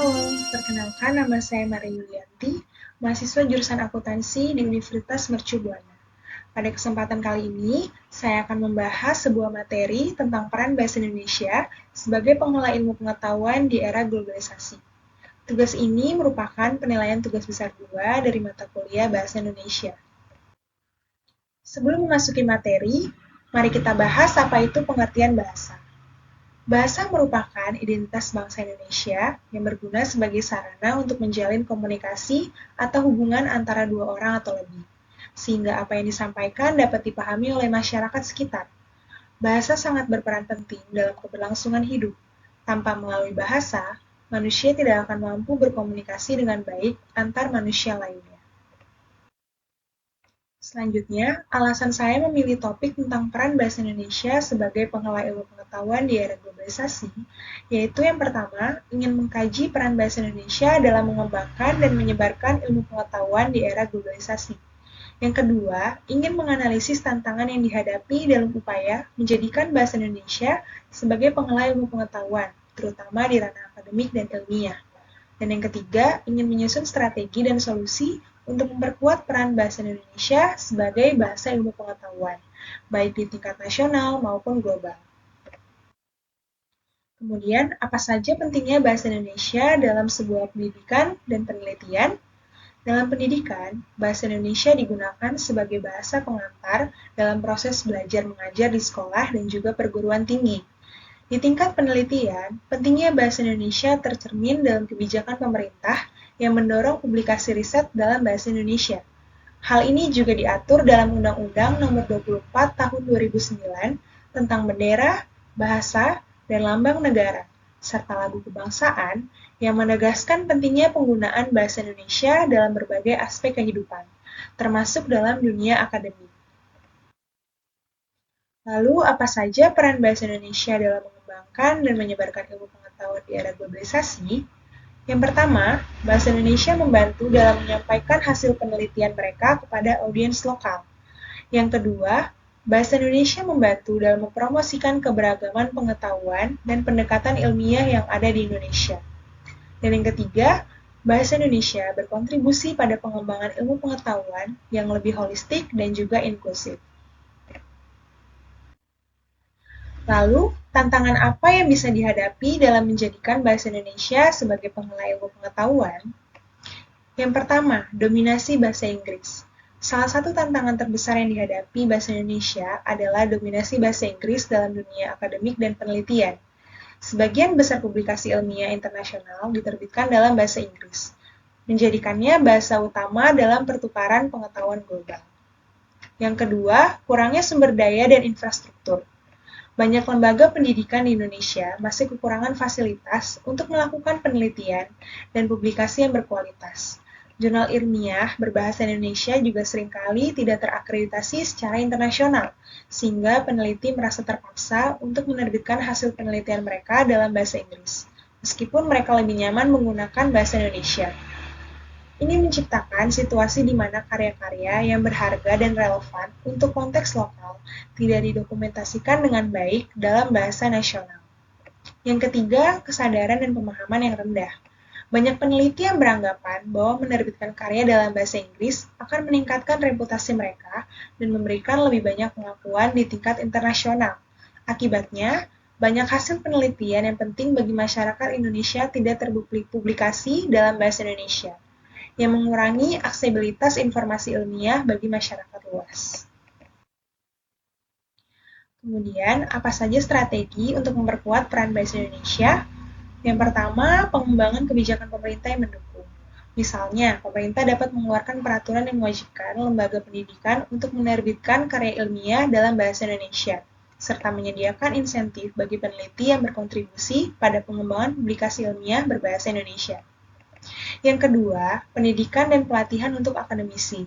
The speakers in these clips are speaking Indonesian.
Halo, perkenalkan nama saya Maria Yulianti, mahasiswa jurusan akuntansi di Universitas Mercu Buana. Pada kesempatan kali ini, saya akan membahas sebuah materi tentang peran bahasa Indonesia sebagai pengelola ilmu pengetahuan di era globalisasi. Tugas ini merupakan penilaian tugas besar 2 dari mata kuliah Bahasa Indonesia. Sebelum memasuki materi, mari kita bahas apa itu pengertian bahasa. Bahasa merupakan identitas bangsa Indonesia yang berguna sebagai sarana untuk menjalin komunikasi atau hubungan antara dua orang atau lebih, sehingga apa yang disampaikan dapat dipahami oleh masyarakat sekitar. Bahasa sangat berperan penting dalam keberlangsungan hidup. Tanpa melalui bahasa, manusia tidak akan mampu berkomunikasi dengan baik antar manusia lainnya. Selanjutnya, alasan saya memilih topik tentang peran bahasa Indonesia sebagai pengelola ilmu pengetahuan di era globalisasi, yaitu yang pertama, ingin mengkaji peran bahasa Indonesia dalam mengembangkan dan menyebarkan ilmu pengetahuan di era globalisasi. Yang kedua, ingin menganalisis tantangan yang dihadapi dalam upaya menjadikan bahasa Indonesia sebagai pengelola ilmu pengetahuan, terutama di ranah akademik dan ilmiah. Dan yang ketiga, ingin menyusun strategi dan solusi untuk memperkuat peran bahasa Indonesia sebagai bahasa ilmu pengetahuan, baik di tingkat nasional maupun global. Kemudian, apa saja pentingnya bahasa Indonesia dalam sebuah pendidikan dan penelitian? Dalam pendidikan, bahasa Indonesia digunakan sebagai bahasa pengantar dalam proses belajar mengajar di sekolah dan juga perguruan tinggi. Di tingkat penelitian, pentingnya bahasa Indonesia tercermin dalam kebijakan pemerintah yang mendorong publikasi riset dalam bahasa Indonesia. Hal ini juga diatur dalam Undang-Undang Nomor 24 Tahun 2009 tentang bendera, bahasa, dan lambang negara, serta lagu kebangsaan yang menegaskan pentingnya penggunaan bahasa Indonesia dalam berbagai aspek kehidupan, termasuk dalam dunia akademik. Lalu, apa saja peran bahasa Indonesia dalam mengembangkan dan menyebarkan ilmu pengetahuan di era globalisasi? Yang pertama, bahasa Indonesia membantu dalam menyampaikan hasil penelitian mereka kepada audiens lokal. Yang kedua, bahasa Indonesia membantu dalam mempromosikan keberagaman pengetahuan dan pendekatan ilmiah yang ada di Indonesia. Dan yang ketiga, bahasa Indonesia berkontribusi pada pengembangan ilmu pengetahuan yang lebih holistik dan juga inklusif. Lalu, tantangan apa yang bisa dihadapi dalam menjadikan bahasa Indonesia sebagai pengelola ilmu pengetahuan? Yang pertama, dominasi bahasa Inggris. Salah satu tantangan terbesar yang dihadapi bahasa Indonesia adalah dominasi bahasa Inggris dalam dunia akademik dan penelitian. Sebagian besar publikasi ilmiah internasional diterbitkan dalam bahasa Inggris, menjadikannya bahasa utama dalam pertukaran pengetahuan global. Yang kedua, kurangnya sumber daya dan infrastruktur. Banyak lembaga pendidikan di Indonesia masih kekurangan fasilitas untuk melakukan penelitian dan publikasi yang berkualitas. Jurnal ilmiah berbahasa Indonesia juga seringkali tidak terakreditasi secara internasional, sehingga peneliti merasa terpaksa untuk menerbitkan hasil penelitian mereka dalam bahasa Inggris, meskipun mereka lebih nyaman menggunakan bahasa Indonesia. Ini menciptakan situasi di mana karya-karya yang berharga dan relevan untuk konteks lokal tidak didokumentasikan dengan baik dalam bahasa nasional. Yang ketiga, kesadaran dan pemahaman yang rendah. Banyak peneliti yang beranggapan bahwa menerbitkan karya dalam bahasa Inggris akan meningkatkan reputasi mereka dan memberikan lebih banyak pengakuan di tingkat internasional. Akibatnya, banyak hasil penelitian yang penting bagi masyarakat Indonesia tidak terpublikasi dalam bahasa Indonesia, yang mengurangi aksesibilitas informasi ilmiah bagi masyarakat luas. Kemudian, apa saja strategi untuk memperkuat peran bahasa Indonesia? Yang pertama, pengembangan kebijakan pemerintah yang mendukung. Misalnya, pemerintah dapat mengeluarkan peraturan yang mewajibkan lembaga pendidikan untuk menerbitkan karya ilmiah dalam bahasa Indonesia, serta menyediakan insentif bagi peneliti yang berkontribusi pada pengembangan publikasi ilmiah berbahasa Indonesia. Yang kedua, pendidikan dan pelatihan untuk akademisi.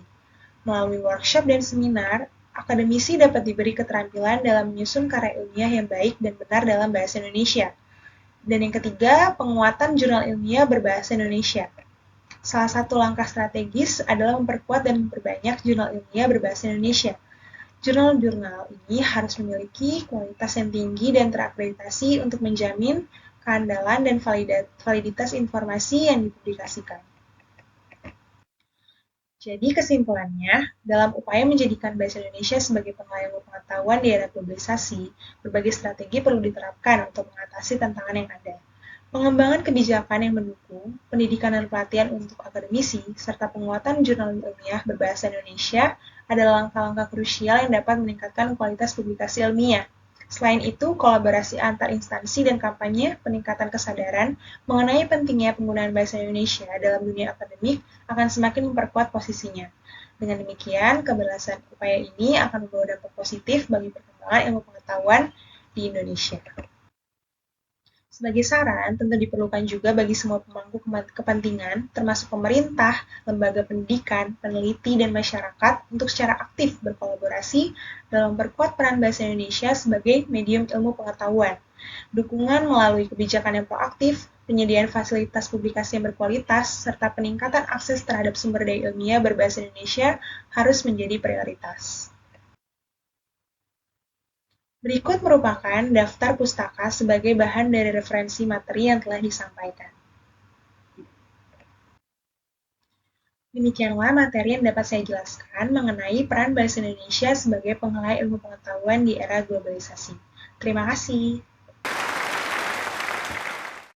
Melalui workshop dan seminar, akademisi dapat diberi keterampilan dalam menyusun karya ilmiah yang baik dan benar dalam bahasa Indonesia. Dan yang ketiga, penguatan jurnal ilmiah berbahasa Indonesia. Salah satu langkah strategis adalah memperkuat dan memperbanyak jurnal ilmiah berbahasa Indonesia. Jurnal-jurnal ini harus memiliki kualitas yang tinggi dan terakreditasi untuk menjamin keandalan, dan validitas informasi yang dipublikasikan. Jadi kesimpulannya, dalam upaya menjadikan Bahasa Indonesia sebagai penglayar pengetahuan di era globalisasi, berbagai strategi perlu diterapkan untuk mengatasi tantangan yang ada. Pengembangan kebijakan yang mendukung, pendidikan dan pelatihan untuk akademisi, serta penguatan jurnal ilmiah berbahasa Indonesia adalah langkah-langkah krusial yang dapat meningkatkan kualitas publikasi ilmiah. Selain itu, kolaborasi antar instansi dan kampanye peningkatan kesadaran mengenai pentingnya penggunaan bahasa Indonesia dalam dunia akademik akan semakin memperkuat posisinya. Dengan demikian, keberhasilan upaya ini akan membawa dampak positif bagi perkembangan ilmu pengetahuan di Indonesia. Sebagai saran, tentu diperlukan juga bagi semua pemangku kepentingan, termasuk pemerintah, lembaga pendidikan, peneliti, dan masyarakat untuk secara aktif berkolaborasi dalam memperkuat peran bahasa Indonesia sebagai medium ilmu pengetahuan. Dukungan melalui kebijakan yang proaktif, penyediaan fasilitas publikasi yang berkualitas, serta peningkatan akses terhadap sumber daya ilmiah berbahasa Indonesia harus menjadi prioritas. Berikut merupakan daftar pustaka sebagai bahan dari referensi materi yang telah disampaikan. Demikianlah materi yang dapat saya jelaskan mengenai peran bahasa Indonesia sebagai pengelai ilmu pengetahuan di era globalisasi. Terima kasih.